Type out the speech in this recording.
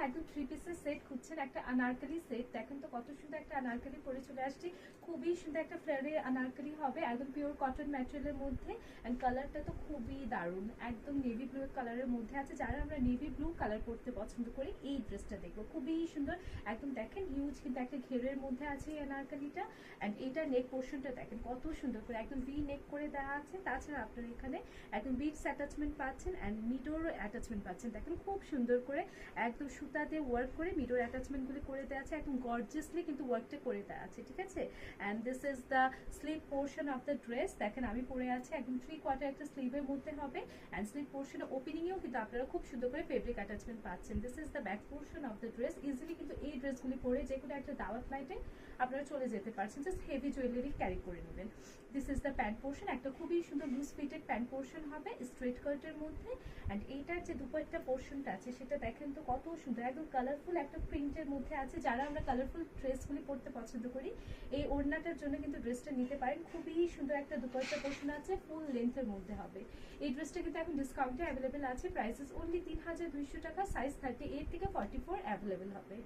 একদম 3 পিসের সেট খুঁজছেন, একটা আনারকলি সেট, দেখেন তো কত সুন্দর একটা আনারকলি পরে চলে আসছি। খুবই সুন্দর একটা ফ্লেয়ারের আনারকলি হবে, একদম পিওর কটন ম্যাটেরিয়ালের মধ্যে। অ্যান্ড কালারটা তো খুবই দারুণ, একদম নেভি ব্লু কালারের মধ্যে আছে। যারা আমরা নেভি ব্লু কালার পরতে পছন্দ করি এই ড্রেসটা দেখবো, খুবই সুন্দর। একদম দেখেন হিউজ কিন্তু একটা ঘেরের মধ্যে আছে এই আনারকলিটা। অ্যান্ড এইটার নেক পোর্শনটা দেখেন কত সুন্দর করে একদম ভি নেক করে দেওয়া আছে। তাছাড়া আপনার এখানে একদম বিটস অ্যাটাচমেন্ট পাচ্ছেন অ্যান্ড মিডোর অ্যাটাচমেন্ট পাচ্ছেন। দেখেন খুব সুন্দর করে একদম সুতা দিয়ে ওয়ার্ক করে মিডোর অ্যাটাচমেন্টগুলি করে দেওয়া আছে, একদম গর্জিয়াসলি কিন্তু ওয়ার্কটা করে দেওয়া আছে, ঠিক আছে। And this is the sleeve portion of the dress. দেখেন আমি পরে আছি একদম 3/4 একটা স্লিভের মধ্যে হবে। অ্যান্ড স্লিভ পোর্শনে ওপেনিংয়েও কিন্তু আপনারা খুব সুন্দর করে ফেব্রিক অ্যাটাচমেন্ট পাচ্ছেন। This is the back portion of the dress. Easily কিন্তু এই ড্রেসগুলি পরে যে কোনো একটা দাওয়াত নাইটে আপনারা চলে যেতে পারছেন, জাস্ট হেভি জুয়েলারি ক্যারি করে নেবেন। This is the pant portion, একটা খুবই সুন্দর লুজ ফিটেড প্যান্ট পোর্শন হবে স্ট্রেট কাটের মধ্যে। অ্যান্ড এইটার যে দুপাট্টা পোর্শনটা আছে সেটা দেখেন তো কত সুন্দর, একদম কালারফুল একটা প্রিন্টের মধ্যে আছে। যারা আমরা কালারফুল ড্রেসগুলি পরতে পছন্দ করি এই ওড়নাটার জন্য কিন্তু ড্রেসটা নিতে পারেন। খুবই সুন্দর একটা দুপাট্টা পোর্শন আছে, ফুল লেন্থের মধ্যে হবে। এই ড্রেসটা কিন্তু এখন ডিসকাউন্টে অ্যাভেলেবেল আছে, প্রাইসেস অনলি 3200 টাকা, সাইজ 38 থেকে 44 অ্যাভেলেবেল হবে।